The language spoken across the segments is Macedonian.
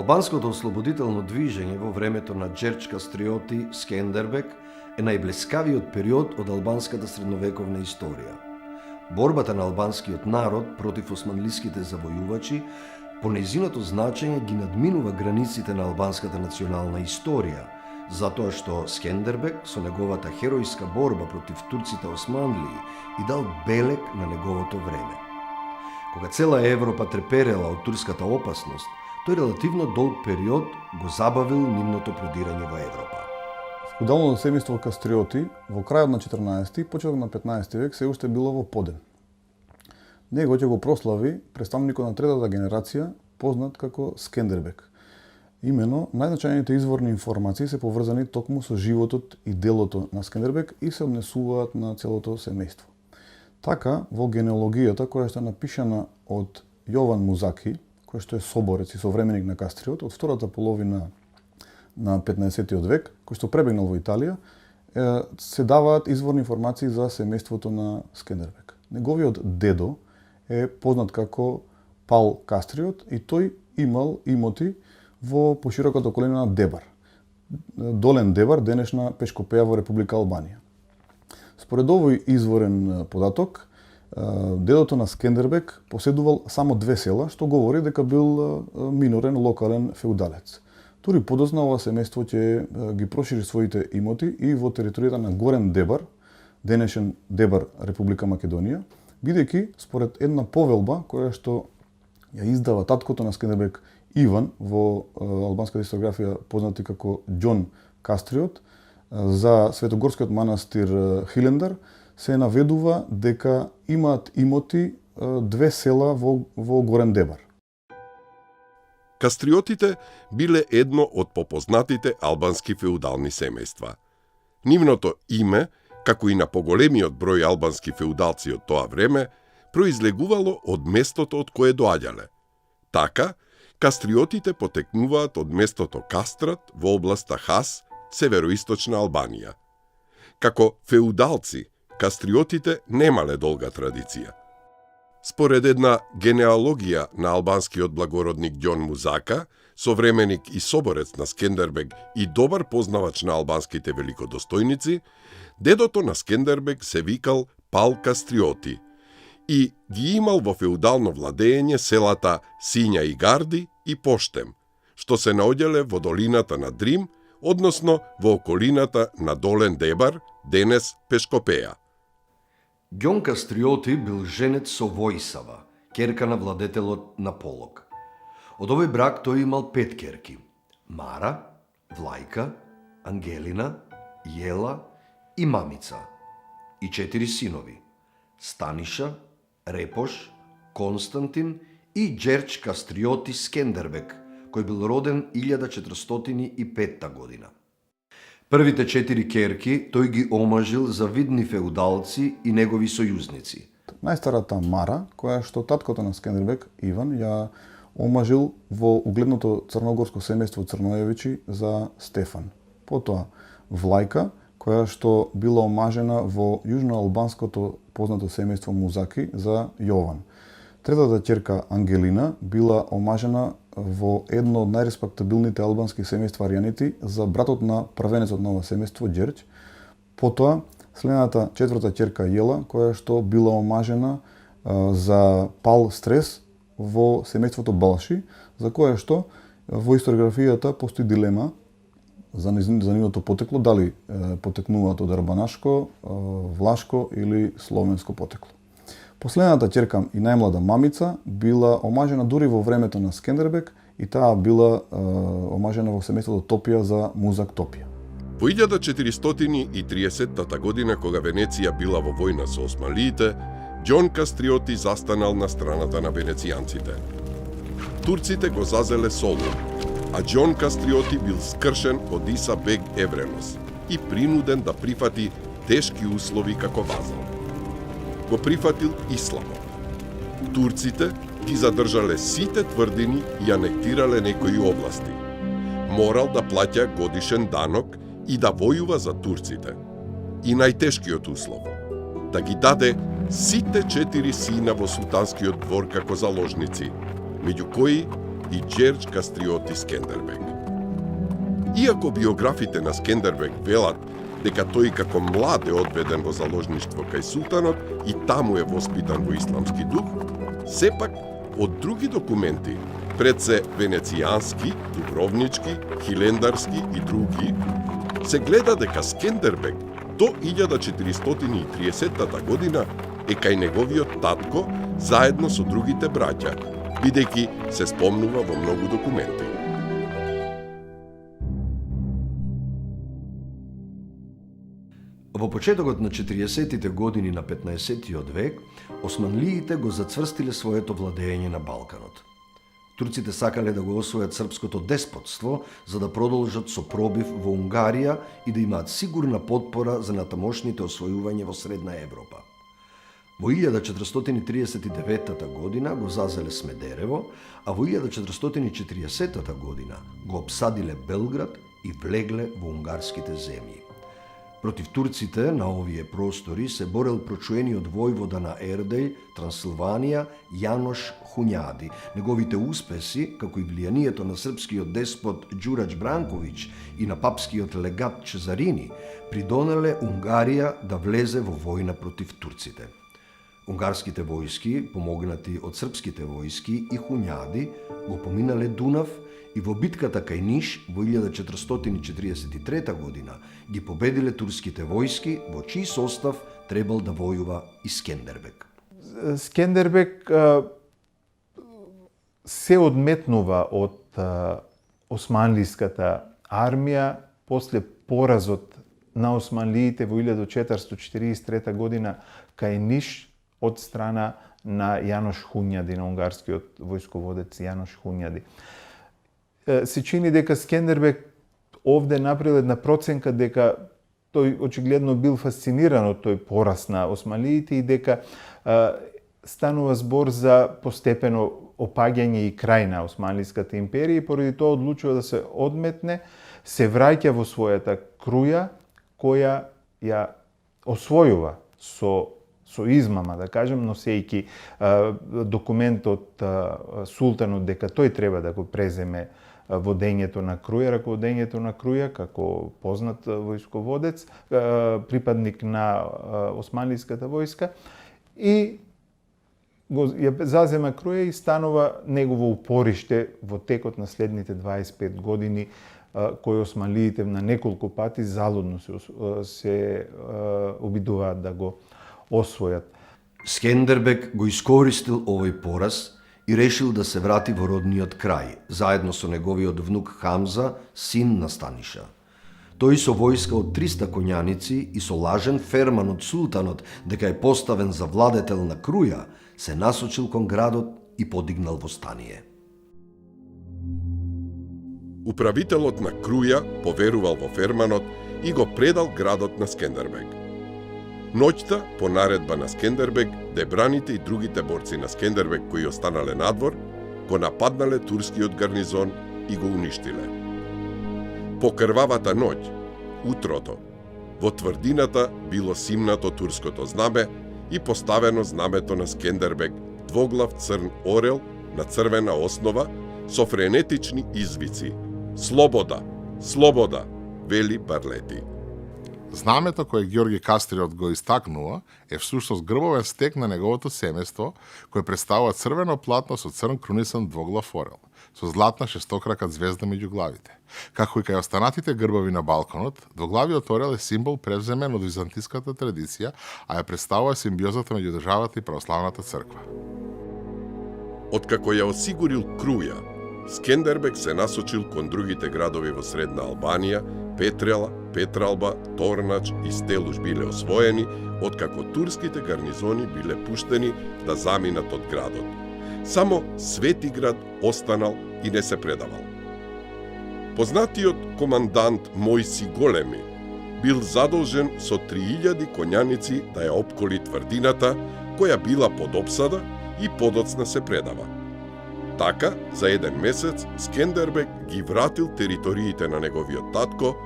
Албанското ослободително движење во времето на Джерч Кастриоти Скендербек е најблескавиот период од албанската средновековна историја. Борбата на албанскиот народ против османлиските завојувачи по нејзиното значење ги надминува границите на албанската национална историја, затоа што Скендербек со неговата херојска борба против турците османлии и дал белег на неговото време. Кога цела Европа треперела од турската опасност, тој релативно долг период го забавил нивното продирање во Европа. Феудалното семејство Кастриоти во крајот на 14 и почеток на 15 век се уште било во подем. Него ќе го прослави представникот на третата генерација, познат како Скендербек. Имено, најзначајните изворни информации се поврзани токму со животот и делото на Скендербек и се однесуваат на целото семејство. Така, во генеалогијата која што е напишана од Јован Музаки, кој што е соборец и современик на Кастриот, од втората половина на 15-тиот век, кој што пребегнал во Италија, се даваат изворни информации за семејството на Скендербек. Неговиот дедо е познат како Пал Кастриот и тој имал имоти во пошироката околина на Дебар. Долен Дебар, денешна Пешкопеја во Република Албанија. Според овој изворен податок, дедото на Скендербек поседувал само 2 села, што говори дека бил минорен локален феудалец. Тури подоцна ова семејство ќе ги прошири своите имоти и во територијата на Горен Дебар, денешен Дебар, Република Македонија, бидејќи според една повелба која што ја издава таткото на Скендербек Иван во албанската историографија познати како Џон Кастриот, за Светогорскиот манастир Хилендар, се наведува дека имаат имоти 2 села во Горен Дебар. Кастриотите биле едно од попознатите албански феудални семејства. Нивното име, како и на поголемиот број албански феудалци од тоа време, произлегувало од местото од кое доаѓале. Така, кастриотите потекнуваат од местото Кастрат во областа Хас, североисточна Албанија. Како феудалци, кастриотите немале долга традиција. Според една генеалогија на албанскиот благородник Ѓон Музака, современик и соборец на Скендербек и добар познавач на албанските великодостојници, дедото на Скендербек се викал Пал Кастриоти и ги имал во феудално владење селата Сиња и Гарди и Поштем, што се наоѓале во долината на Дрим, односно во околината на Долен Дебар, денес Пешкопеја. Ѓон Кастриоти бил женет со Војсава, керка на владетелот на Полог. Од овој брак тој имал 5 керки: Мара, Влајка, Ангелина, Јела и Мамица, и 4 синови: Станиша, Репош, Константин и Џерч Кастриоти Скендербек, кој бил роден 1405 година. Првите 4 керки тој ги омажил за видни феудалци и негови сојузници. Најстарата Мара, која што таткото на Скендербек Иван ја омажил во угледното црногорско семејство Црноевичи за Стефан. Потоа Влајка, која што била омажена во јужноалбанското познато семејство Музаки за Јован. Третата ќерка Ангелина била омажена во едно од најреспектабилните албански семејства Аријанити за братот на првенецот на ова семејство Џерч. Потоа следната четврта ќерка Јела, која што била омажена за Пал Стрес во семејството Балши, за кое што во историографијата постои дилема за нивното потекло, дали потекнуваат од арбанашко, влашко или словенско потекло. Последната ќерка и најмлада Мамица била омажена дури во времето на Скендербек и таа била омажена во семејството Топија за Музак Топија. Во 1430 година, кога Венеција била во војна со османлиите, Ѓон Кастриоти застанал на страната на венецијанците. Турците го зазеле Солун, а Ѓон Кастриоти бил скршен од Иса бег Евренос и принуден да прифати тешки услови како вазал. Го прифатил исламот. Турците ги задржале сите тврдини и анектирале некои области. Морал да плаќа годишен данок и да војува за турците. И најтешкиот услов – да ги даде сите 4 сина во султанскиот двор како заложници, меѓу кои и Джердж Кастриоти Скендербег. Иако биографите на Скендербег велат дека тој како млад е одведен во заложништво кај султанот и таму е воспитан во исламски дух, сепак од други документи, пред се венецијански, дубровнички, хилендарски и други, се гледа дека Скендербег до 1430 година е кај неговиот татко заедно со другите браќа, бидејќи се спомнува во многу документи. Во почетокот на 40-тите години на 15-тиот век, османлиите го зацврстиле своето владење на Балканот. Турците сакале да го освојат српското деспотство за да продолжат со пробив во Унгарија и да имаат сигурна потпора за натамошните освојување во Средна Европа. Во 1439 година го зазеле Смедерево, а во 1440 година го обсадиле Белград и влегле во унгарските земји. Против турците на овие простори се борел прочуениот војвода на Ердеј, Трансилванија, Јанош Хуњади. Неговите успеси, како и влијанието на српскиот деспот Ѓураđ Бранковиќ и на папскиот легат Чезарини, придонеле Унгарија да влезе во војна против турците. Унгарските војски, помогнати од српските војски и Хуњади, го поминале Дунав и во битката кај Ниш во 1443 година ги победиле турските војски, во чиј состав требал да војува и Скендербег. Скендербег се одметнува од османлиската армија после поразот на османлиите во 1443 година кај Ниш од страна на Јанош Хуњади, на унгарскиот војсководец Јанош Хуњади. Се чини дека Скендербег овде направил една проценка дека тој очигледно бил фасциниран од тој пораз на османлиите и дека станува збор за постепено опаѓање и крај на Османлиската империја и поради тоа одлучува да се одметне, се враќа во својата Круја, која ја освојува со измама, да кажем, носејќи документ од султанот дека тој треба да го преземе водењето на Круја, раководењето на Круја, како познат војсководец, припадник на османлиската војска, и ја зазема Круја и станува негово упориште во текот на следните 25 години, кои османлиите на неколку пати залудно се обидуваат да го освојат. Скендербег го искористил овој пораз и решил да се врати во родниот крај, заедно со неговиот внук Хамза, син на Станиша. Тој со војска од 300 коњаници и со лажен ферман од султанот дека е поставен за владетел на Круја, се насочил кон градот и подигнал восстание. Управителот на Круја поверувал во ферманот и го предал градот на Скендербег. Ноќта, по наредба на Скендербег, дебраните и другите борци на Скендербег кои останале надвор, го нападнале турскиот гарнизон и го уништиле. По крвавата ноќ, утрото, во тврдината било симнато турското знаме и поставено знамето на Скендербег, двоглав црн орел на црвена основа со френетични извици: "Слобода! Слобода!" вели Барлети. Знамето кое Ѓорги Кастриот го истакнува е всушност грбовен стек на неговото семејство, кој представува црвено платно со црн крунисан двоглав орел, со златна шестокрака звезда меѓу главите. Како и кај останатите грбови на Балканот, двоглавиот орел е символ превземен од византиската традиција, а ја представува симбиозата меѓу државата и православната црква. Откако ја осигурил Круја, Скендербег се насочил кон другите градови во Средна Албанија, Петрела, Петралба, Торнач и Стелуш биле освоени, откако турските гарнизони биле пуштени да заминат од градот. Само Светиград останал и не се предавал. Познатиот командант Мојси Големи бил задолжен со 3000 коњаници да ја опколи тврдината, која била под обсада и подоцна се предава. Така, за еден месец, Скендербег ги вратил териториите на неговиот татко,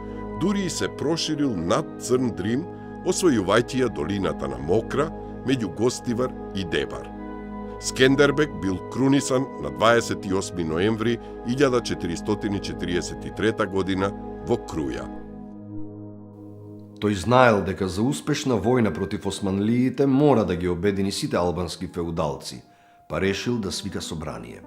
дури и се проширил над Црн Дрим, освојувајќи ја долината на Мокра, меѓу Гостивар и Дебар. Скендербек бил крунисан на 28 ноември 1443 година во Круја. Тој знаел дека за успешна војна против османлиите мора да ги обедини сите албански феудалци, па решил да свика собрание.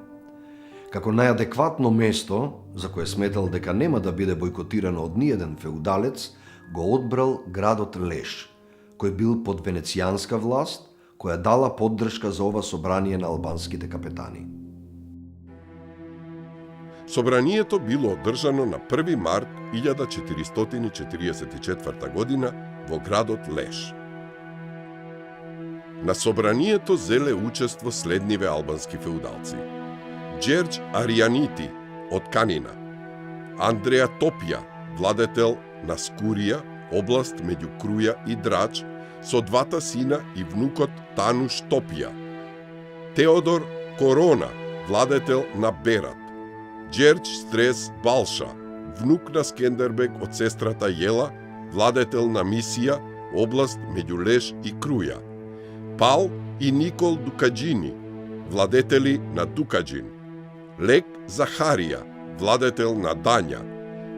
Како најадекватно место, за кое сметал дека нема да биде бойкотирано од ниеден феудалец, го одбрал градот Леш, кој бил под венецијанска власт, која дала поддршка за ова собрание на албанските капетани. Собранието било одржано на 1 март 1444 година во градот Леш. На собранието зеле учество следниве албански феудалци: Джердж Аријанити од Канина, Андреа Топија, владетел на Скурија, област меѓу Круја и Драч, со двата сина и внукот Тануш Топија, Теодор Корона, владетел на Берат, Джердж Стрес Балша, внук на Скендербек од сестрата Јела, владетел на Мисија, област меѓу Леш и Круја, Пал и Никол Дукаджини, владетели на Дукаджин, Лек Захарија, владетел на Дања,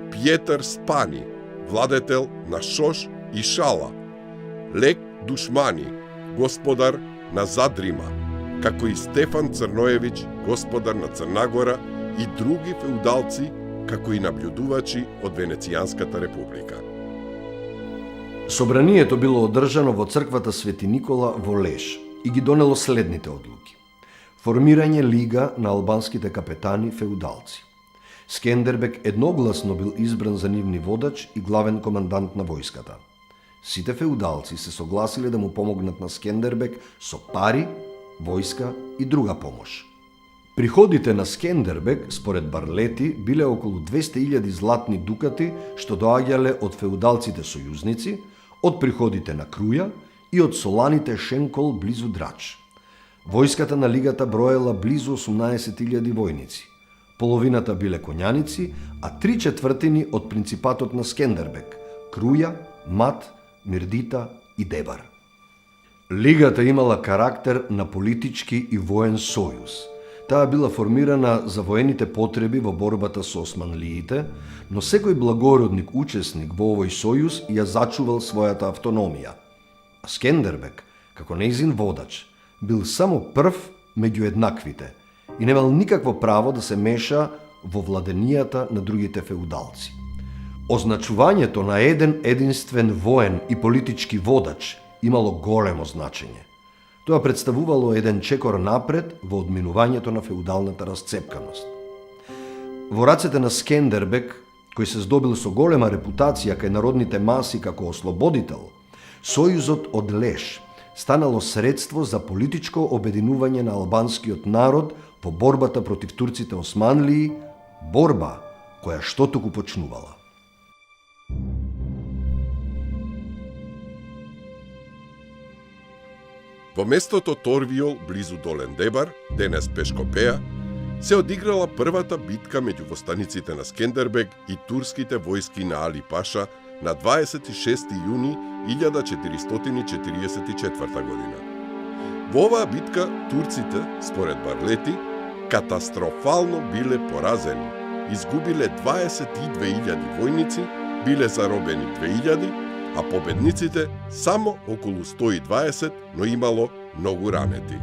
Пјетар Спани, владетел на Шош и Шала, Лек Душмани, господар на Задрима, како и Стефан Црноевиќ, господар на Црнагора, и други феудалци, како и наблюдувачи од Венецијанската република. Собранието било одржано во црквата Свети Никола во Леш и ги донело следните одлуки: формирање лига на албанските капетани феудалци. Скендербек едногласно бил избран за нивни водач и главен командант на војската. Сите феудалци се согласиле да му помогнат на Скендербек со пари, војска и друга помош. Приходите на Скендербек, според Барлети, биле околу 200.000 златни дукати, што доаѓале од феудалците сојузници, од приходите на Круја и од соланите Шенкол близу Драч. Војската на лигата броела близу 18.000 војници. Половината биле коњаници, а 3/4 од принципатот на Скендербек – Круја, Мат, Мирдита и Дебар. Лигата имала карактер на политички и воен сојуз. Таа била формирана за воените потреби во борбата со османлиите, но секој благородник учесник во овој сојуз ја зачувал својата автономија. А Скендербек, како нејзин водач, бил само прв меѓу еднаквите и немал никакво право да се меша во владенијата на другите феудалци. Означувањето на еден единствен воен и политички водач имало големо значење. Тоа представувало еден чекор напред во одминувањето на феудалната расцепканост. Во рацете на Скендербек, кој се здобил со голема репутација кај народните маси како ослободител, сојузот од Леш станало средство за политичко обединување на албанскиот народ во борбата против турците османлии, борба која што туку почнувала. Во местото Торвиол, близу Долен Дебар, денес Пешкопеја, се одиграла првата битка меѓу востаниците на Скендербек и турските војски на Али Паша на 26 јуни 1444 година. Во оваа битка турците, според Барлети, катастрофално биле поразени, изгубиле 22.000 војници, биле заробени 2.000, а победниците само околу 120, но имало многу ранети.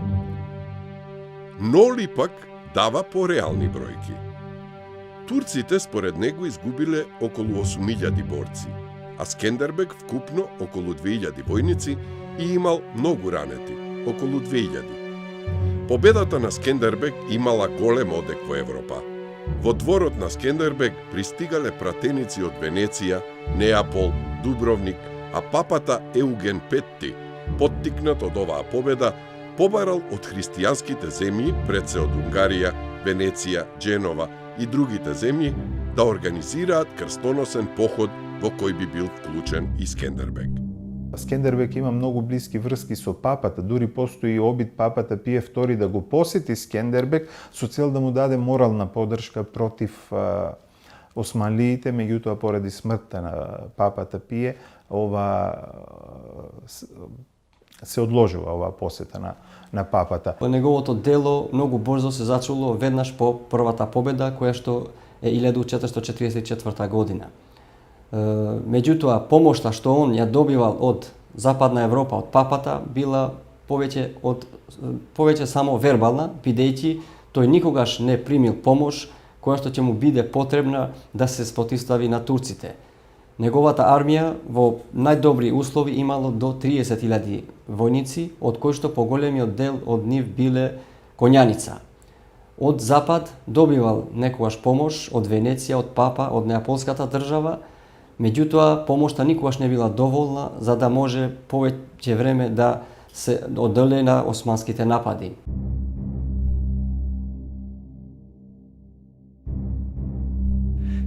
Ноли пак дава пореални бројки. Турците според него изгубиле околу 8.000 борци, а Скендербек вкупно околу 2.000 војници и имал многу ранети, околу 2.000. Победата на Скендербек имала голем одек во Европа. Во дворот на Скендербек пристигале пратеници од Венеција, Неапол, Дубровник, а папата Еуген Петти, поттикнат од оваа победа, побарал од христијанските земји, пред се од Унгарија, Венеција, Дженова и другите земји, да организираат крстоносен поход во кој би бил вклучен и Скендербек. Скендербек има многу блиски врски со папата, дури постои обид папата Пие II да го посети Скендербек со цел да му даде морална поддршка против османлиите, меѓутоа поради смртта на папата Пие, ова се одложува оваа посета на папата. Неговото дело многу брзо се зачуло веднаш по првата победа, која што е 1444 година. Меѓутоа, помошта што он ја добивал од Западна Европа, од папата, била повеќе само вербална, бидејќи тој никогаш не примил помош која што ќе му биде потребна да се спротивстави на турците. Неговата армија во најдобри услови имало до 30.000 војници, од кои што поголемиот дел од нив биле конјаница. Од запад добивал некогаш помош од Венеција, од папа, од неаполската држава, меѓутоа помошта никогаш не била доволна за да може повеќе време да се одолее на османските напади.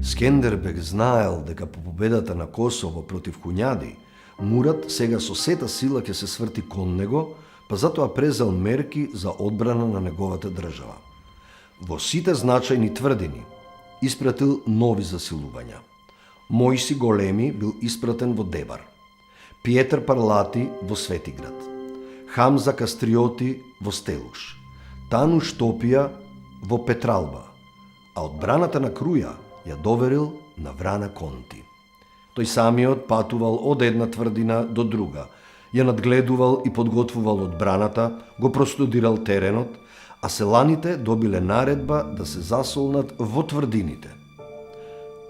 Скендербег знаел дека по победата на Косово против Хуњади, Мурат сега со сета сила ќе се сврти кон него, па затоа презел мерки за одбрана на неговата држава. Во сите значајни тврдини испратил нови засилувања. Мојси Големи бил испратен во Дебар, Пиетар Парлати во Светиград, Хамза Кастриоти во Стелуш, Тану Штопија во Петралба, а одбраната на Круја ја доверил на Врана Конти. Тој самиот патувал од една тврдина до друга, ја надгледувал и подготвувал одбраната, го простудирал теренот, а селаните добиле наредба да се засолнат во тврдините.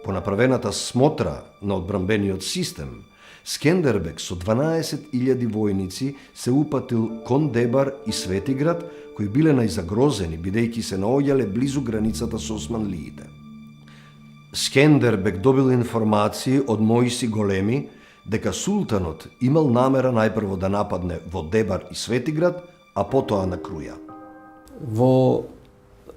По направената смотра на одбранбениот систем, Скендербег со 12.000 војници се упатил кон Дебар и Светиград, кои биле најзагрозени бидејќи се наоѓале близу границата со османлиите. Скендербег добил информации од Мојси Големи дека султанот имал намера најпрво да нападне во Дебар и Светиград, а потоа на Круја. Во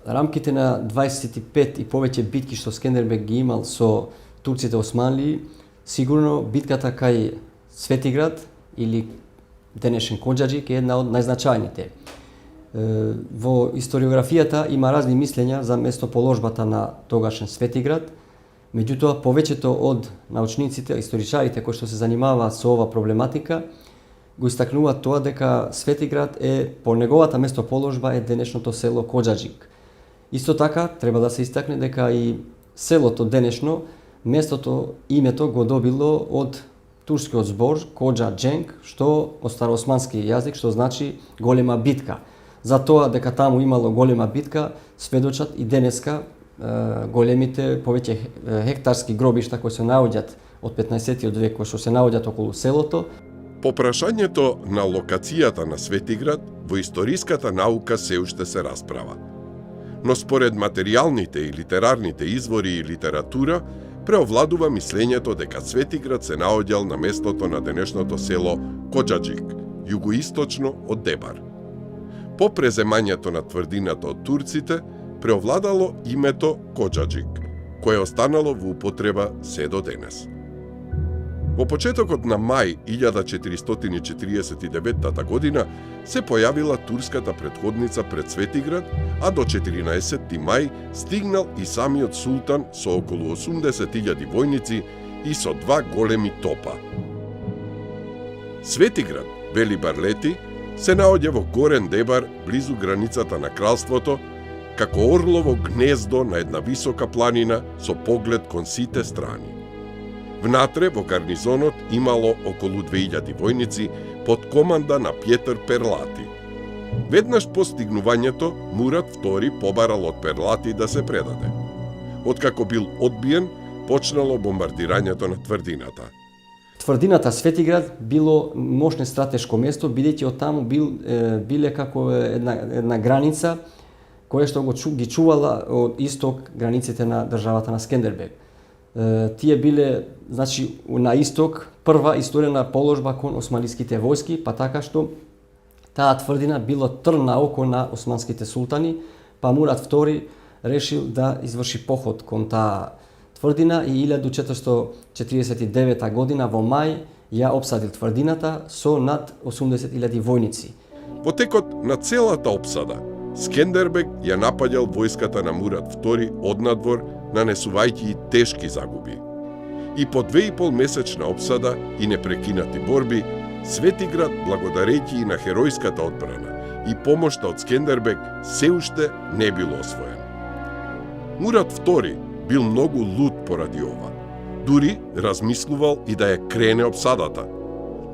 рамките на 25 и повеќе битки што Скендербег ги имал со турците османлии, сигурно битката кај Светиград или денешен Коџаџик е една од најзначајните. Во историографијата има разни мислења за местоположбата на тогашен Светиград, меѓутоа повеќето од научниците, историчарите кои што се занимаваат со ова проблематика, го истакнуваат тоа дека Светиград е по неговата местоположба е денешното село Коџаџик. Исто така треба да се истакне дека и селото денешно местото името го добило од турскиот збор Коџа-Џенг, што од староосмански јазик што значи голема битка. За тоа дека таму имало голема битка сведочат и денеска големите повеќе хектарски гробишта кои се наоѓаат од 15-тиот век, кои што се наоѓаат околу селото. По прашањето на локацијата на Светиград во историската наука се уште се расправа. Но според материјалните и литерарните извори и литература, преовладува мислењето дека Светиград се наоѓал на местото на денешното село Коџаџик, југоисточно од Дебар. По преземањето на тврдината од турците, преовладало името Коџаџик, кое останало во употреба се до денес. Во почетокот на мај 1449 година се појавила турската претходница пред Светиград, а до 14 мај стигнал и самиот султан со околу 80.000 војници и со 2 големи топа. Светиград, вели Барлети, се наоѓа во Горен Дебар, близу границата на кралството, како орлово гнездо на една висока планина со поглед кон сите страни. Внатре во гарнизонот имало околу 2000 војници под команда на Пиетар Перлати. Веднаш по стигнувањето, Мурат II побарал од Перлати да се предаде. Откако бил одбиен, почнало бомбардирањето на тврдината. Тврдината Светиград било мощно стратешко место, бидејќи од таму биле како една граница која што ги чувала од исток границите на државата на Скендербег. Тие биле, значи, на исток прва исторена положба кон османлиските војски, па така што таа тврдина било трн на око на османските султани, па Мурат II решил да изврши поход кон таа тврдина и 1449 година во мај ја обсадил тврдината со над 80.000 војници. Во текот на целата обсада, Скендербег ја напаѓал војската на Мурат II однадвор, нанесувајќи и тешки загуби. И по 2,5 месечна обсада и непрекинати борби, Светиград, благодарејќи и на херојската одбрана и помошта од Скендербег, се уште не бил освоен. Мурат II бил многу луд поради ова. Дури размислувал и да ја крене обсадата.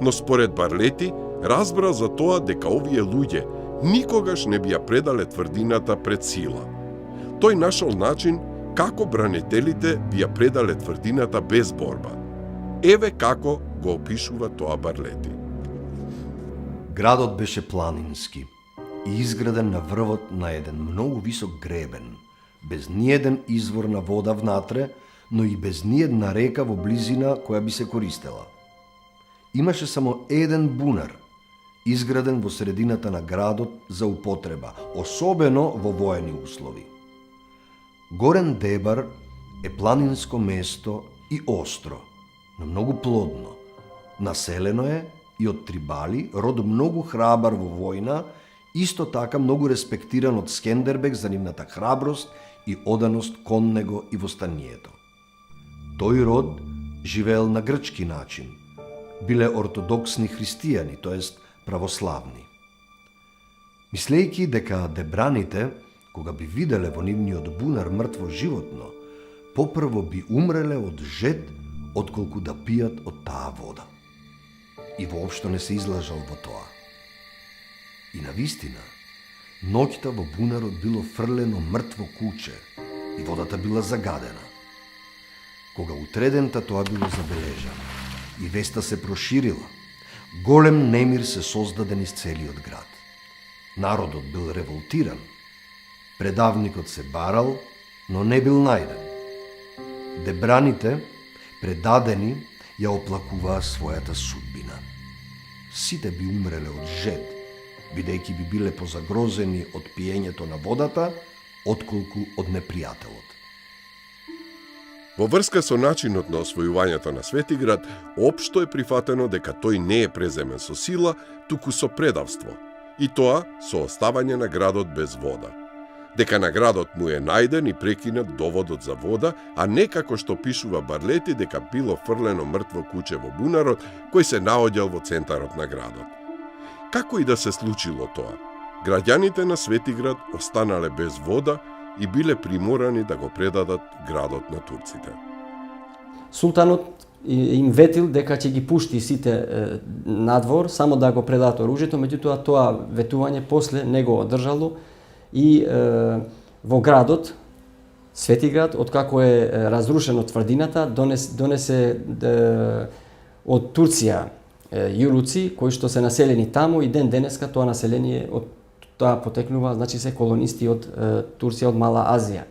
Но според Барлети, разбра за тоа дека овие луѓе никогаш не би ја предале тврдината пред сила. Тој нашол начин како бранителите би ја предале тврдината без борба. Еве како го опишува тоа Барлети. Градот беше планински и изграден на врвот на еден многу висок гребен, без ниеден извор на вода внатре, но и без ниедна река во близина која би се користела. Имаше само еден бунар, изграден во средината на градот за употреба, особено во воени услови. Горен Дебар е планинско место и остро, но многу плодно. Населено е и од трибали, род многу храбар во војна, исто така многу респектиран од Скендербег за нивната храброст и оданост кон него и во станието. Тој род живеел на грчки начин. Биле ортодоксни христијани, тоест православни. Мислејќи дека дебраните, кога би виделе во нивниот бунар мртво животно, попрво би умреле од жед, отколку да пијат од таа вода. И воопшто не се излажал во тоа. И навистина, ноќта во бунарот било фрлено мртво куче и водата била загадена. Кога утредента тоа било забележано и веста се проширила, голем немир се создаде низ целиот град. Народот бил револтиран. Предавникот се барал, но не бил најден. Дебраните, предадени, ја оплакуваа својата судбина. Сите би умреле од жед, бидејќи би биле позагрозени од пиењето на водата, отколку од непријателот. Во врска со начинот на освојувањето на Светиград, општо е прифатено дека тој не е преземен со сила, туку со предавство, и тоа со оставање на градот без вода. Дека на градот му е најден и прекинат доводот за вода, а не како што пишува Барлети дека било фрлено мртво куче во бунарот кој се наоѓал во центарот на градот. Како и да се случило тоа, граѓаните на Светиград останале без вода и биле приморани да го предадат градот на турците. Султанот им ветил дека ќе ги пушти сите надвор, само да го предадат оружјето, меѓутоа тоа ветување после не го одржало и во градот, Светиград, откако е разрушено тврдината, донесе од Турција јуруци, кои што се населени таму и ден денеска тоа население од тоа потекнува, значи се колонисти од Турција, од Мала Азија.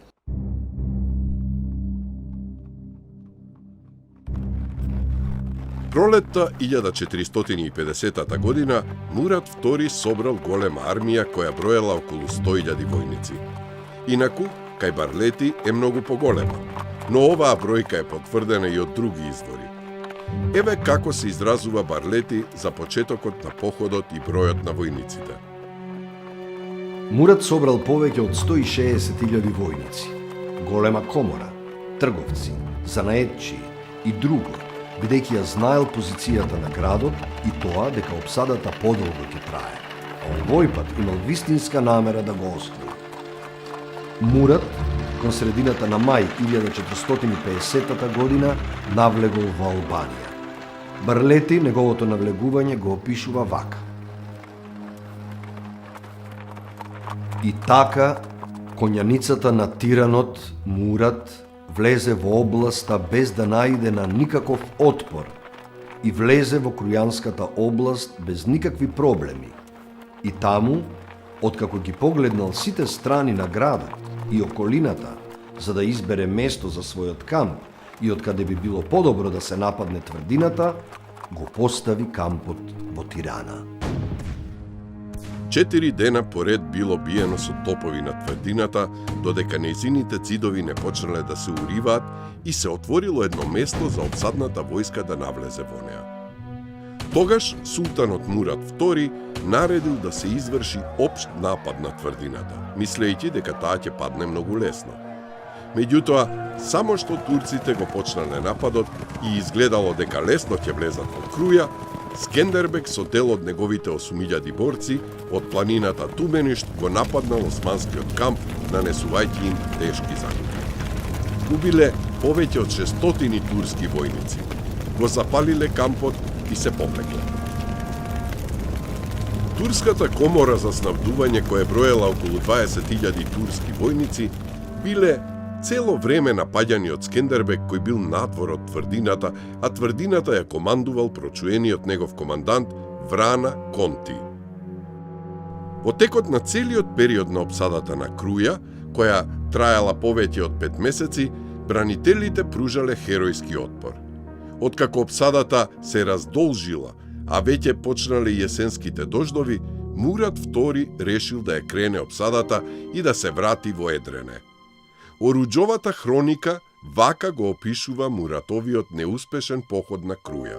Пролетта 1450 година Мурат II собрал голема армија која броела околу 100.000 војници. Инаку, кај Барлети е многу поголема, но оваа бројка е потврдена и од други извори. Еве како се изразува Барлети за почетокот на походот и бројот на војниците. Мурат собрал повеќе од 160.000 војници, голема комора, трговци, занаетчи и друго, бидејќи ја знаел позицијата на градот и тоа дека обсадата подолго ќе трае, а овој пат имал вистинска намера да го освои. Мурат, кон средината на мај 1450 година, навлегол во Албанија. Барлети неговото навлегување го опишува вака. И така, конјаницата на тиранот Мурат влезе во областа без да најде на никаков отпор и влезе во Крујанската област без никакви проблеми. И таму, откако ги погледнал сите страни на градот и околината, за да избере место за својот камп и откаде би било подобро да се нападне тврдината, го постави кампот во Тирана. 4 дена поред било биено со топови на тврдината, додека нејзините цидови не почнале да се уриваат и се отворило едно место за обсадната војска да навлезе во неа. Тогаш султанот Мурат II наредил да се изврши општ напад на тврдината, мислејќи дека таа ќе падне многу лесно. Меѓутоа, само што турците го почнале нападот и изгледало дека лесно ќе влезат во Круја, Скендербег со дел од неговите 8000 борци од планината Туменишт го нападнал османскиот камп, нанесувајќи им тешки загуби. Убиле повеќе од 600 турски војници. Го запалиле кампот и се поплекле. Турската комора за снабдување, која броела околу 20.000 турски војници, биле цело време напаѓани од Скендербег, кој бил надвор од тврдината, а тврдината ја командувал прочуениот негов командант Врана Конти. Во текот на целиот период на обсадата на Круја, која трајала повеќе од 5 месеци, бранителите пружале херојски отпор. Откако обсадата се раздолжила, а веќе почнале јесенските дождови, Мурат II решил да ја крене обсадата и да се врати во Едрене. Оруџовата хроника вака го опишува Муратовиот неуспешен поход на Круја.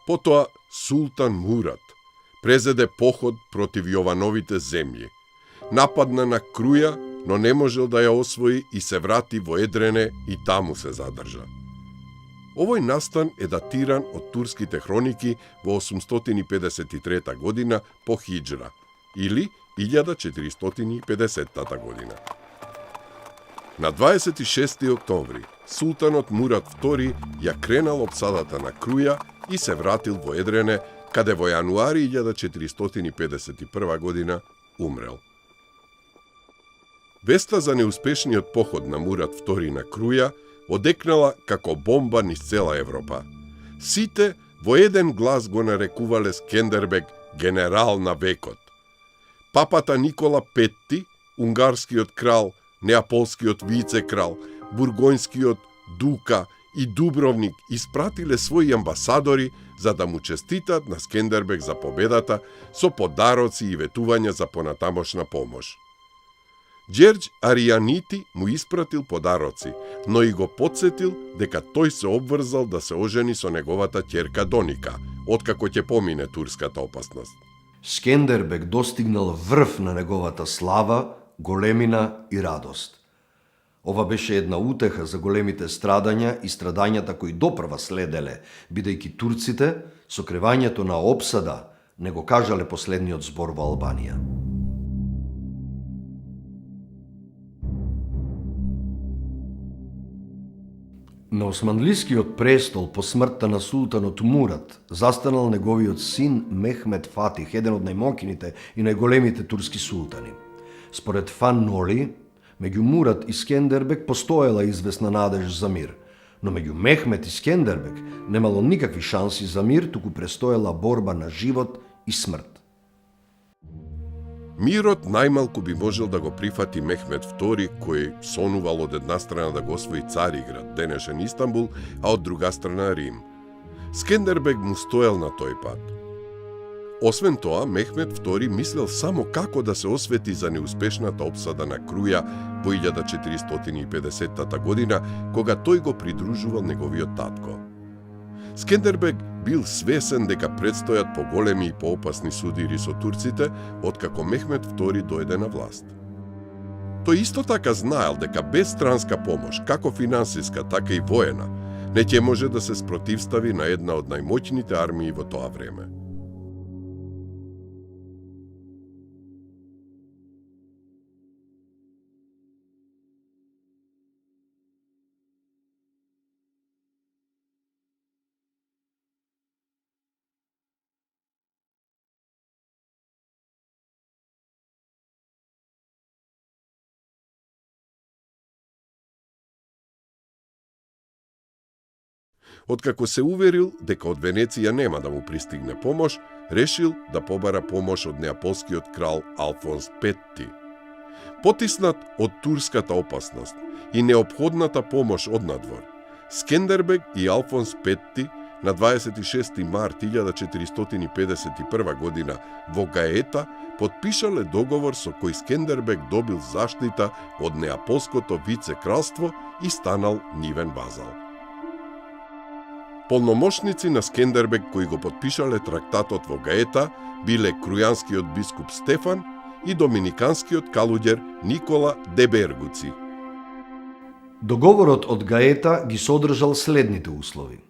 Потоа Султан Мурат презеде поход против Јовановите земји. Нападна на Круја, но не можел да ја освои и се врати во Едрене и таму се задржа. Овој настан е датиран од турските хроники во 853 година по Хиџра, или 1450 година. На 26. октомври, султанот Мурат II ја кренал обсадата на Круја и се вратил во Едрене, каде во јануари 1451 година умрел. Веста за неуспешниот поход на Мурат II на Круја одекнала како бомба низ цела Европа. Сите во еден глас го нарекувале Скендербег генерал на векот. Папата Никола V, унгарскиот крал, неаполскиот вице-крал, бургојнскиот дука и Дубровник испратиле своји амбасадори за да му честитат на Скендербег за победата со подароци и ветувања за понатамошна помош. Ѓерѓ Аријанити му испратил подароци, но и го потсетил дека тој се обврзал да се ожени со неговата ќерка Доника, откако ќе помине турската опасност. Скендербег достигнал врв на неговата слава, големина и радост. Ова беше една утеха за големите страдања и страдањата кои допрва следеле, бидејќи турците со кревањето на обсада не го кажале последниот збор во Албанија. На османлискиот престол по смртта на султанот Мурат застанал неговиот син Мехмед Фатих, еден од најмокините и најголемите турски султани. Според Фан Ноли, меѓу Мурат и Скендербег постоела известна надеж за мир, но меѓу Мехмед и Скендербег немало никакви шанси за мир, туку престоела борба на живот и смрт. Мирот најмалку би можел да го прифати Мехмед II, кој сонувал од една страна да го освои Цариград, денешен Истанбул, а од друга страна Рим. Скендербег му стоел на тој пат. Освен тоа, Мехмед II мислел само како да се освети за неуспешната обсада на Круја во 1450 година, кога тој го придружувал неговиот татко. Скендербег бил свесен дека предстојат поголеми и поопасни судири со турците, откако Мехмед II дојде на власт. Тој исто така знаел дека без странска помош, како финансиска, така и воена, не ќе може да се спротивстави на една од најмоćните армии во тоа време. Откако се уверил дека од Венеција нема да му пристигне помош, решил да побара помош од неаполскиот крал Алфонс V. Потиснат од турската опасност и неопходната помош од надвор, Скендербег и Алфонс V на 26. март 1451 година во Гаета потпишале договор со кој Скендербег добил заштита од неаполското вице-кралство и станал нивен вазал. Полномошници на Скендербег кои го потпишале трактатот во Гаета биле крујанскиот бискуп Стефан и доминиканскиот калуѓер Никола де Бергуци. Договорот од Гаета ги содржал следните услови.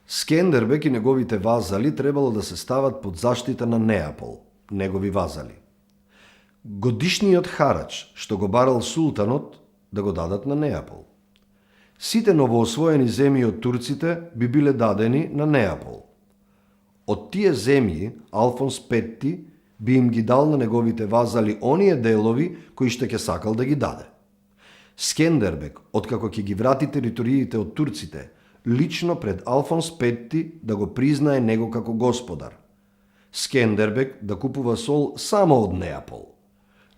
Скендербек и неговите вазали требало да се стават под заштита на Неапол, негови вазали. Годишниот харач, што го барал султанот, да го дадат на Неапол. Сите новоосвоени земји од турците би биле дадени на Неапол. Од тие земји, Алфонс Петти би им ги дал на неговите вазали оние делови кои што ќе сакал да ги даде. Скендербек, откако ќе ги врати териториите од турците, лично пред Алфонс Петти да го признае него како господар. Скендербек да купува сол само од Неапол.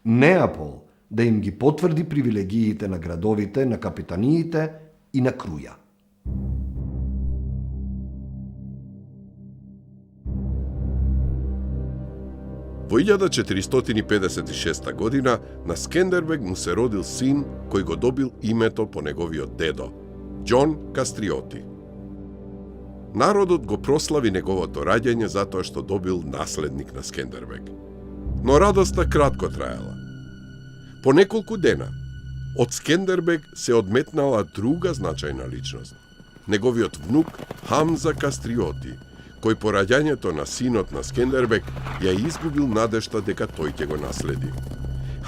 Неапол да им ги потврди привилегиите на градовите, на капитаниите и на Круја. Во 1456 година на Скендербек му се родил син кој го добил името по неговиот дедо, Џон Кастриоти. Народот го прослави неговото раѓање затоа што добил наследник на Скендербек. Но радоста кратко траела. По неколку дена од Скендербек се одметнала друга значајна личност. Неговиот внук Хамза Кастриоти, кој по раѓањето на синот на Скендербек ја изгубил надежта дека тој ќе го наследи.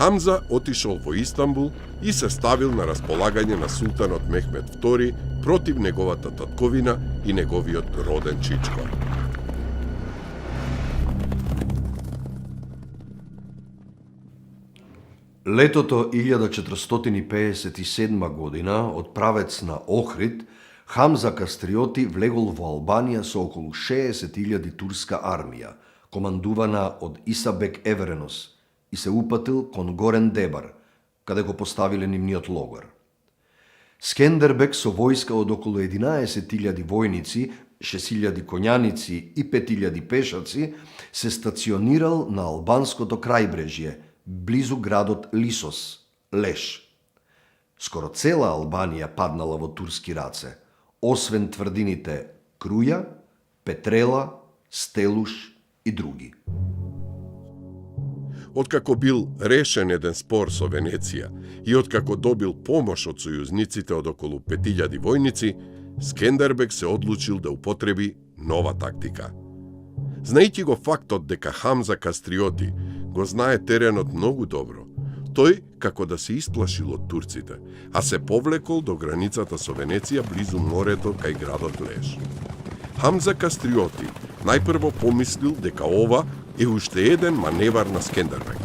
Хамза отишол во Истанбул и се ставил на располагање на султанот Мехмед II против неговата татковина и неговиот роден чичко. Летото 1457 година, од правец на Охрид, Хамза Кастриоти влегол во Албанија со околу 60.000 турска армија, командувана од Исабек Еверенос, и се упатил кон Горен Дебар, каде го поставиле нивниот логор. Скендербек со војска од околу 11.000 војници, 6.000 коњаници и 5.000 пешаци се стационирал на албанското крајбрежје, близу градот Лисос, Леш. Скоро цела Албанија паднала во турски раце, освен тврдините Круја, Петрела, Стелуш и други. Откако бил решен еден спор со Венеција и откако добил помош од сојузниците од околу 5000 војници, Скендербек се одлучил да употреби нова тактика. Знаејќи го фактот дека Хамза Кастриоти го знае теренот многу добро, тој како да се исплашил од турците, а се повлекол до границата со Венеција близу морето кај градот Леш. Хамза Кастриоти најпрво помислил дека ова е уште еден маневар на Скендербек.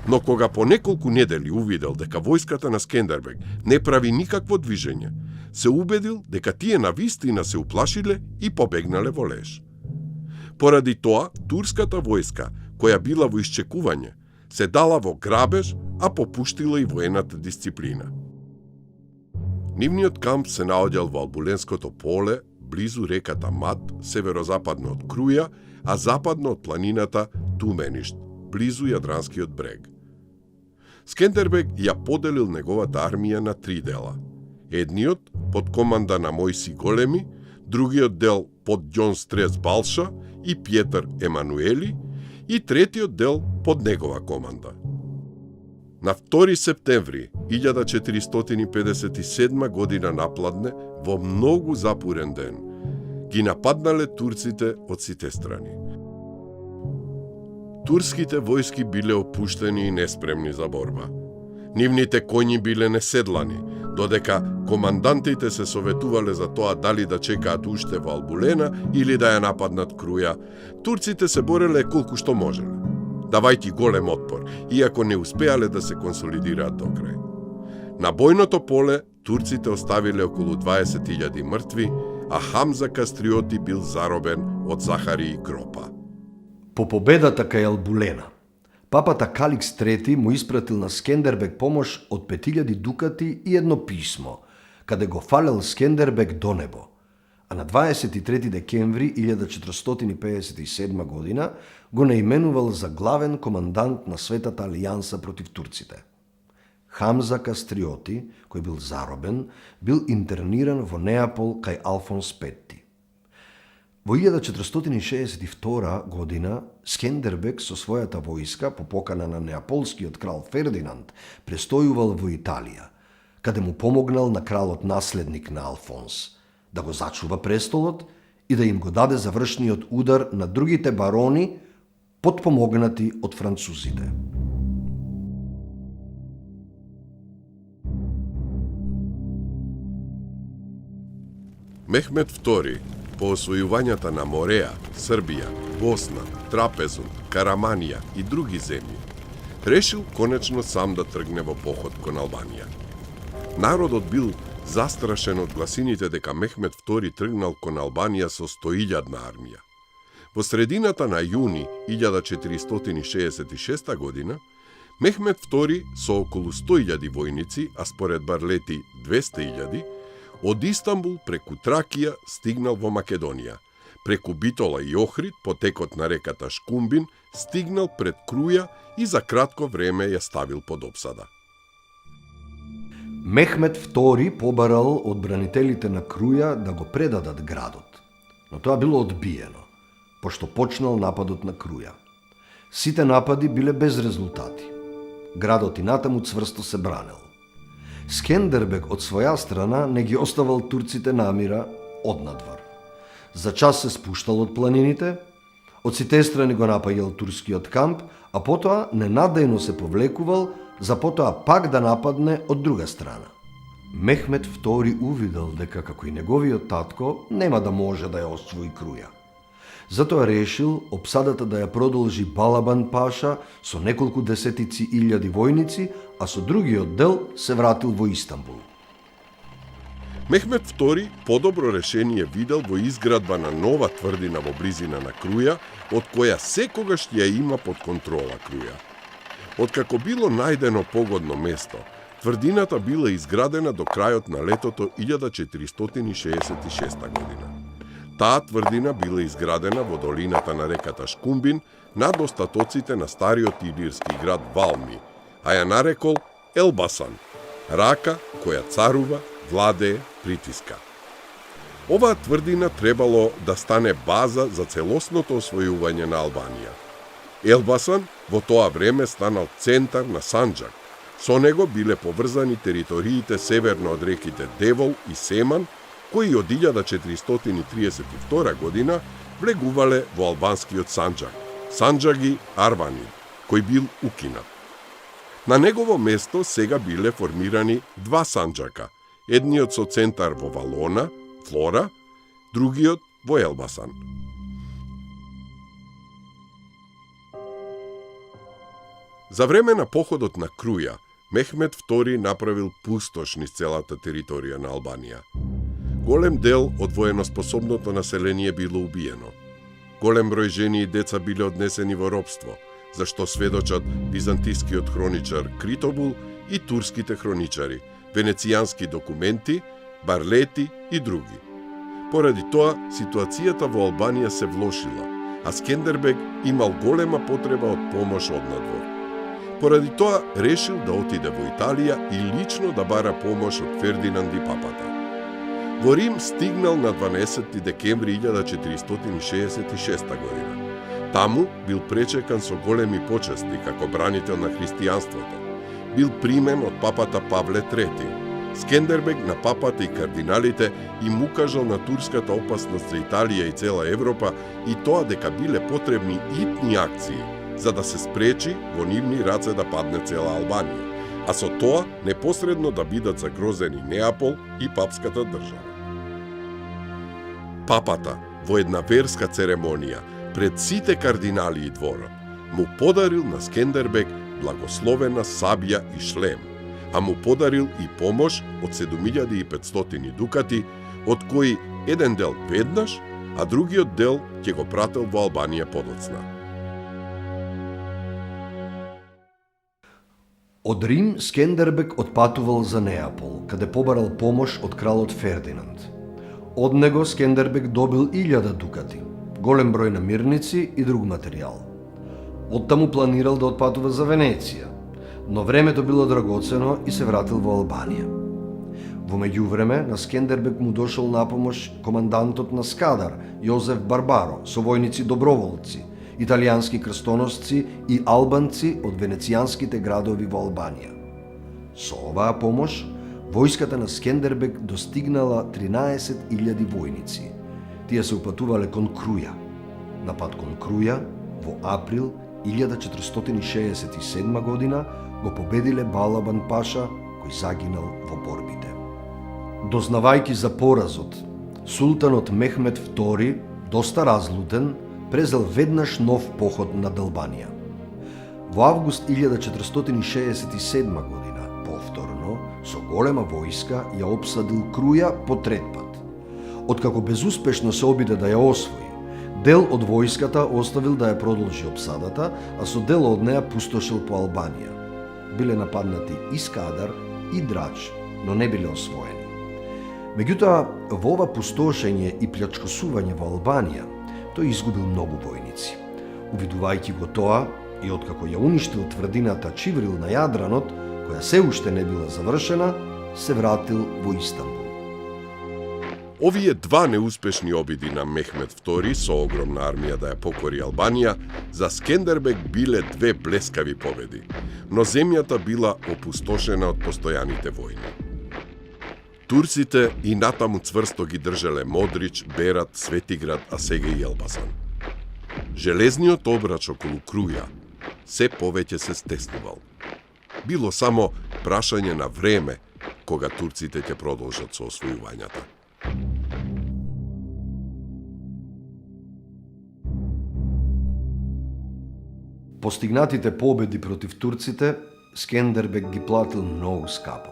Но кога по неколку недели увидел дека војската на Скендербек не прави никакво движење, се убедил дека тие навистина се уплашиле и побегнале во Леш. Поради тоа, турската војска, која била во исчекување, се дала во грабеж, а попуштила и воената дисциплина. Нивниот камп се наоѓал во Албуленското поле, близу реката Мат, северозападно од Круја, а западно од планината Туменишт, близу Јадранскиот брег. Скендербек ја поделил неговата армија на 3 дела. Едниот под команда на Мојси Големи, другиот дел под Ѓон Стрец Балша и Пјетар Емануели и третиот дел под негова команда. На 2 септември 1457 година напладне, во многу запурен ден, ги нападнале турците од сите страни. Турските војски биле опуштени и неспремни за борба. Нивните коњи биле неседлани, додека командантите се советувале за тоа дали да чекаат уште во Албулена или да ја нападнат Круја. Турците се бореле колку што можеле, давајќи голем отпор, иако не успеале да се консолидираат до крај. На бојното поле турците оставиле околу 20.000 мртви, а Хамза Кастриоти бил заробен од Захари и Кропа. По победата кај Албулена, папата Каликс III му испратил на Скендербек помош од 5000 дукати и едно писмо, каде го фалел Скендербек до небо. А на 23 декември 1457 година го наименувал за главен командант на Светата алијанса против турците. Хамза Кастриоти, кој бил заробен, бил интерниран во Неапол кај Алфонс Петти. Во 1462 година Скендербек со својата војска по покана на неаполскиот крал Фердинанд престојувал во Италија, каде му помогнал на кралот наследник на Алфонс да го зачува престолот и да им го даде завршниот удар на другите барони, потпомогнати од французите. Мехмет II, по освојувањата на Мореа, Србија, Босна, Трапезун, Караманија и други земји, решил конечно сам да тргне во поход кон Албанија. Народот бил застрашен од гласините дека Мехмет II тргнал кон Албанија со 100.000 армија. Во средината на јуни 1466 година, Мехмет II со околу 100.000 војници, а според Барлети 200.000, од Истанбул преку Тракија стигнал во Македонија, преку Битола и Охрид по текот на реката Шкумбин стигнал пред Круја и за кратко време ја ставил под опсада. Мехмет II побарал од бранителите на Круја да го предадат градот, но тоа било одбиено, пошто почнал нападот на Круја. Сите напади биле без резултати. Градот и натаму цврсто се бранел. Скендербек од своја страна не ги оставал турците намира однадвор. За час се спуштал од планините, од сите страни го напаѓал турскиот камп, а потоа ненадејно се повлекувал, за потоа пак да нападне од друга страна. Мехмет II увидел дека како и неговиот татко нема да може да ја освои Круја. Затоа решил опсадата да ја продолжи Балабан Паша со неколку десетици илјади војници, а со другиот дел се вратил во Истанбул. Мехмет II подобро решение видел во изградба на нова тврдина во близина на Круја, од која секогаш ја има под контрола Круја. Откако било најдено погодно место, тврдината била изградена до крајот на летото 1466 година. Таа тврдина била изградена во долината на реката Шкумбин над остатоците на стариот илирски град Валми, а ја нарекол Елбасан, рака која царува, владее, притиска. Оваа тврдина требало да стане база за целосното освојување на Албанија. Елбасан во тоа време станал центар на Санџак. Со него биле поврзани териториите северно од реките Девол и Семан, кои од 1432 година влегувале во албанскиот Санџак, Санџаги Арвани, кој бил укинат. На негово место сега биле формирани два Санџака, едниот со центар во Валона, Флора, другиот во Елбасан. За време на походот на Круја, Мехмет II направил пустош низ целата територија на Албанија. Голем дел од военоспособното население било убиено. Голем број жени и деца биле однесени во робство, за што сведочат византискиот хроничар Критобул и турските хроничари, венецијански документи, Барлети и други. Поради тоа, ситуацијата во Албанија се влошила, а Скендербег имал голема потреба од помош однадвор. Поради тоа, решил да отиде во Италија и лично да бара помош од Фердинанд и папата. Во Рим стигнал на 12 декември 1466 година. Таму бил пречекан со големи почести како бранител на христијанството. Бил примен од папата Павле III. Скендербег на папата и кардиналите им укажал на турската опасност за Италија и цела Европа и тоа дека биле потребни итни акции за да се спречи во нивни раце да падне цела Албанија, а со тоа непосредно да бидат загрозени Неапол и папската држава. Папата во една верска церемонија пред сите кардинали и дворот му подарил на Скендербег благословена сабја и шлем, а му подарил и помош од 7500 дукати, од кои еден дел веднаш, а другиот дел ќе го прател во Албанија подоцна. Од Рим Скендербег отпатувал за Неапол, каде побарал помош од кралот Фердинанд. Од него Скендербег добил 1000 дукати, голем број намирници и друг материјал. Оттаму планирал да отпатува за Венеција, но времето било драгоцено и се вратил во Албанија. Во меѓувреме на Скендербег му дошол на помош командантот на Скадар, Јозеф Барбаро, со војници доброволци, италијански крстоносци и албанци од венецијанските градови во Албанија. Со оваа помош, војската на Скендербег достигнала 13.000 војници. Тие се упатувале кон Круја. На пат кон Круја, во април 1467 година, го победиле Балабан Паша, кој загинал во борбите. Дознавајќи за поразот, султанот Мехмед II, доста разлутен, презел веднаш нов поход на Албанија. Во август 1467 година, повторно, со голема војска ја опсадил Круја по трет пат. Откако безуспешно се обиде да ја освои, дел од војската оставил да ја продолжи опсадата, а со дел од неа пустошил по Албанија. Биле нападнати и Скадар и Драч, но не биле освоени. Меѓутоа, во ова пустошење и плячкосување во Албанија, тој изгубил многу војници. Увидувајќи го тоа, и откако ја уништил тврдината Чиврил на Јадранот, која се уште не била завршена, се вратил во Истанбул. Овие два неуспешни обиди на Мехмед II со огромна армија да ја покори Албанија, за Скендербег биле две блескави победи, но земјата била опустошена од постојаните војни. Турците и натаму цврсто ги држеле Модрич, Берат, Светиград, а сега и Елбасан. Железниот обрач околу Круја се повеќе се стеснувал. Било само прашање на време кога турците ќе продолжат со освојувањата. Постигнатите победи против турците, Скендербег ги платил многу скапо.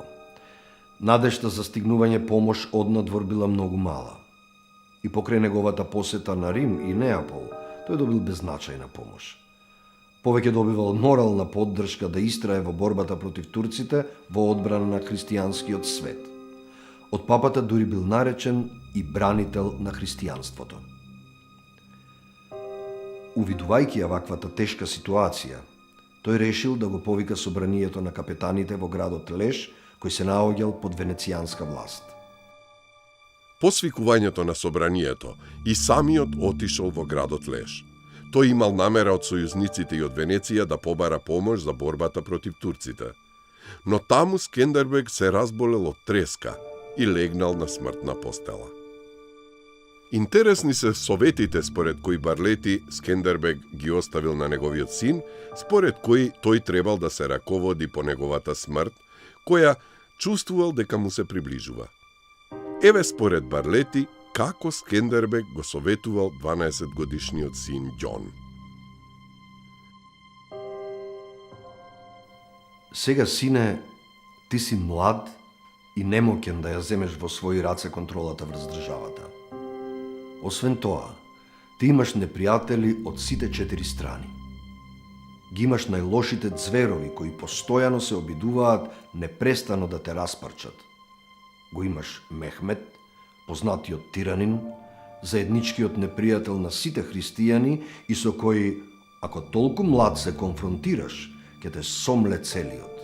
Надежта за стигнување помош однадвор била многу мала. И покрај неговата посета на Рим и Неапол, тој добил беззначајна помош. Повеќе добивал морална поддршка да истрае во борбата против турците во одбрана на христијанскиот свет. Од папата дури бил наречен и бранител на христијанството. Увидувајќи ја ваквата тешка ситуација, тој решил да го повика собранието на капетаните во градот Леш, кој се наоѓал под венецијанска власт. По свикувањето на собранието, и самиот отишол во градот Леш. Тој имал намера од сојузниците и од Венеција да побара помош за борбата против турците. Но таму Скендербег се разболел од треска и легнал на смртна постела. Интересни се советите според кои Барлети Скендербег ги оставил на неговиот син, според кои тој требал да се раководи по неговата смрт, која чувствувал дека му се приближува. Еве според Барлети како Скендербег го советувал 12-годишниот син Ѓон. Сега, сине, ти си млад и немоќен да ја земеш во своји раце контролата врз државата. Освен тоа, ти имаш непријатели од сите 4 страни. Ги имаш најлошите зверови кои постојано се обидуваат непрестано да те распарчат. Го имаш Мехмед, познатиот тиранин, заедничкиот непријател на сите христијани и со кој, ако толку млад се конфронтираш, ќе те сомле целиот.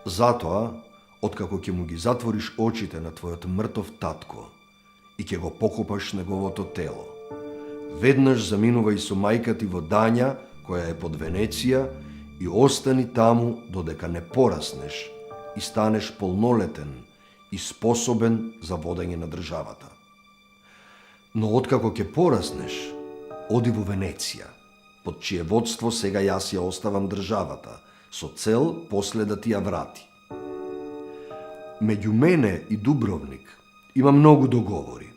Затоа, откако ќе му ги затвориш очите на твојот мртов татко и ќе го покопаш неговото тело, веднаш заминувај со мајка ти во Дања, која е под Венеција, и остани таму додека не пораснеш и станеш полнолетен и способен за водење на државата. Но откако ќе пораснеш, оди во Венеција, под чие водство сега јас ја оставам државата, со цел после да ти ја врати. Меѓу мене и Дубровник има многу договори.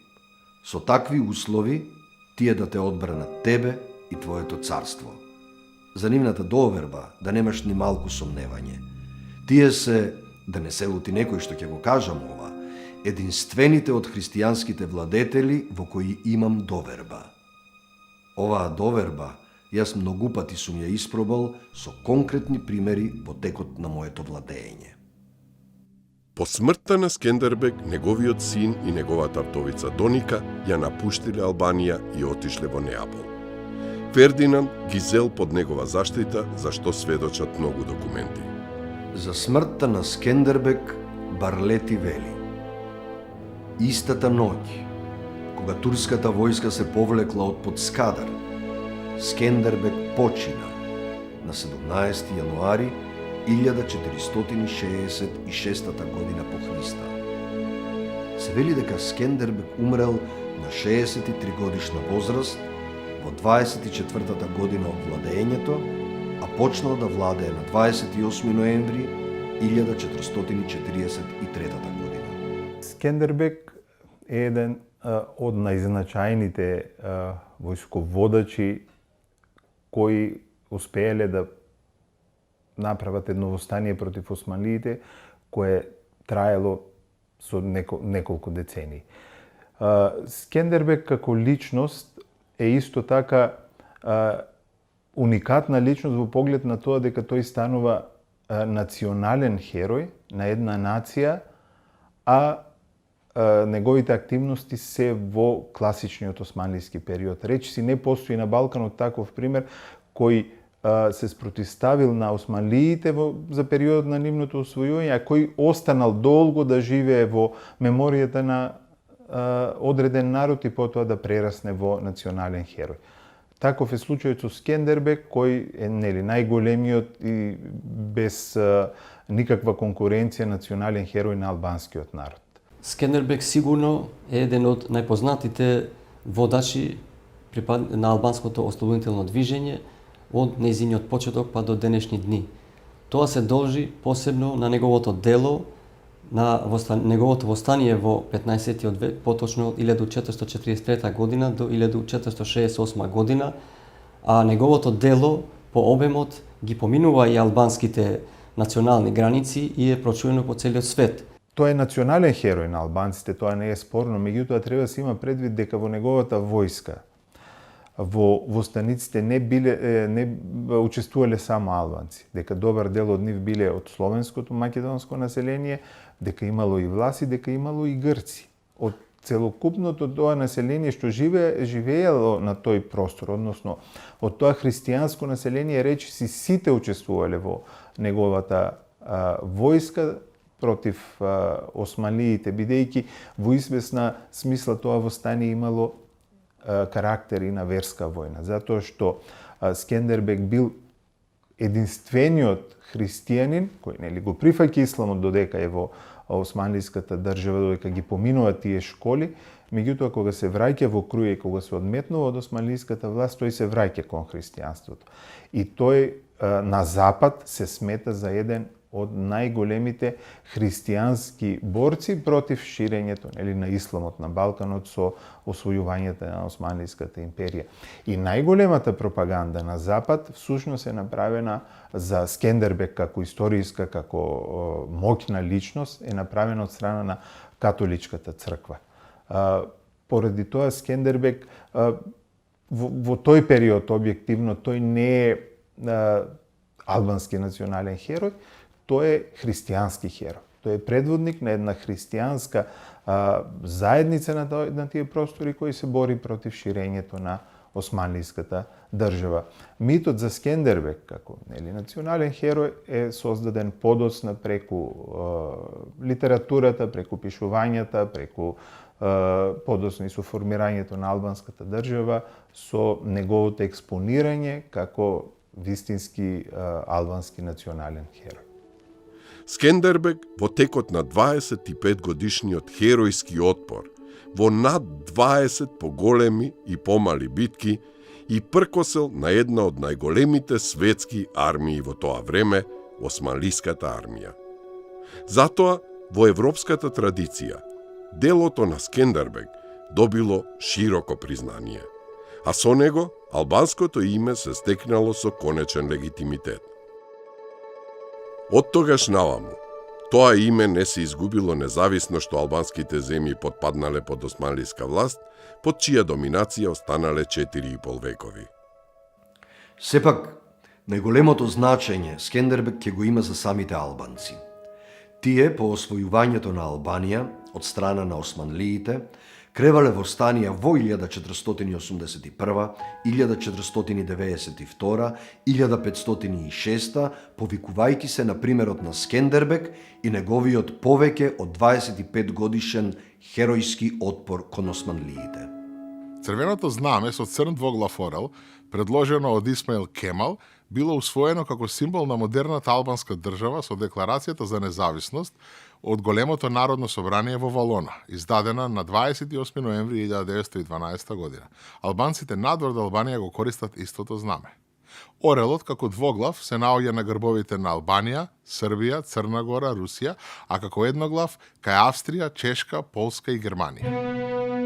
Со такви услови, тие да те одбранат тебе и твоето царство. За нивната доверба да немаш ни малку сомневање. Тие се, да не се лути некој што ќе го кажам ова, единствените од христијанските владетели во кои имам доверба. Оваа доверба јас многу пати сум ја испробал со конкретни примери во текот на моето владење. По смртта на Скендербег, неговиот син и неговата вдовица Доника ја напуштиле Албанија и отишле во Неапол. Фердинанд ги зел под негова заштита, за што сведочат многу документи. За смртта на Скендербег Барлети вели: истата ноќ, кога турската војска се повлекла од под Скадар, Скендербег почина на 17 јануари 1466 година по Христа. Се вели дека Скендербег умрел на 63 годишна возраст во 24-та година од владењето, а почнал да владее на 28 ноември 1443 година. Скендербек е еден од најзначајните војсководачи кои успееле да направат едно востание против османлиите кое траело со неколку децении. Скендербек како личност е исто така уникатна личност во поглед на тоа дека тој станува национален херој на една нација, а неговите активности се во класичниот османлиски период. Речиси не постои на Балканот таков пример кој се спротивставил на османлиите за периодот на нивното освојување, а кој останал долго да живее во меморијата на одреден народ и потоа да прерасне во национален херој. Таков е случајот со Скендербек, кој е најголемиот и без никаква конкуренција национален херој на албанскиот народ. Скендербек сигурно е еден од најпознатите водачи на албанското ослободително движење од нејзиниот почеток па до денешни дни. Тоа се должи посебно на неговото дело, на неговото востание во 15-тиот век, поточно од 1443 година до 1468 година, а неговото дело по обемот ги поминува и албанските национални граници и е прочуено по целиот свет. Тој е национален херој на албанците, тоа не е спорно, меѓутоа треба да се има предвид дека во неговата војска во востаниците не учествувале само албанци, дека добар дел од нив биле од словенското македонско население, дека имало и власи, дека имало и грци. Од целокупното тоа население што живеело на тој простор, односно од тоа христијанско население, речиси сите учествувале во неговата војска против османлиите, бидејќи во известна смисла тоа востание имало карактер и на верска војна, затоа што Скендербек бил единствениот христијанин кој го прифаќа исламот додека е во османлиската држава, додека ги поминува тие школи, меѓутоа кога се враќа во Круја и кога се одметнува од османлиската власт, тој се враќа кон христијанството. И тој на запад се смета за еден од најголемите христијански борци против ширењето на исламот на Балканот со освојувањето на Османлиската империја. И најголемата пропаганда на запад всушност е направена за Скендербек како историска, како моќна личност, е направена од страна на католичката црква. Поради тоа Скендербек во тој период објективно тој не е албански национален херој, тој е христијански херој. Тој е предводник на една христијанска заедница на тие простори кои се бори против ширењето на османлиската држава. Митот за Скендербек како национален херој е создаден подоцна преку литературата, преку пишувањата, преку подоцна и со формирањето на албанската држава, со неговото експонирање како вистински албански национален херој. Скендербек во текот на 25 годишниот херојски отпор, во над 20 поголеми и помали битки, и пркосел на една од најголемите светски армии во тоа време, Османлиската армија. Затоа, во европската традиција, делото на Скендербек добило широко признание, а со него албанското име се стекнало со конечен легитимитет. Од тогаш наваму, тоа име не се изгубило независно што албанските земји потпаднале под османлиска власт, под чија доминација останале 4,5 векови. Сепак, најголемото значење Скендербек ќе го има за самите албанци. Тие, по освојувањето на Албанија од страна на османлиите, кревале востанија во 1481, 1492, 1506, повикувајќи се на примерот на Скендербек и неговиот повеќе од 25 годишен херојски отпор кон османлиите. Црвеното знаме со црн двоглав орел, предложено од Исмаил Кемал, било усвоено како символ на модерната албанска држава со Декларацијата за независност од големото народно собрание во Валона, издадена на 28 ноември 1912 година. Албанците надвор од Албанија го користат истото знаме. Орелот како двоглав се наоѓа на грбовите на Албанија, Србија, Црна Гора, Русија, а како едноглав кај Австрија, Чешка, Полска и Германија.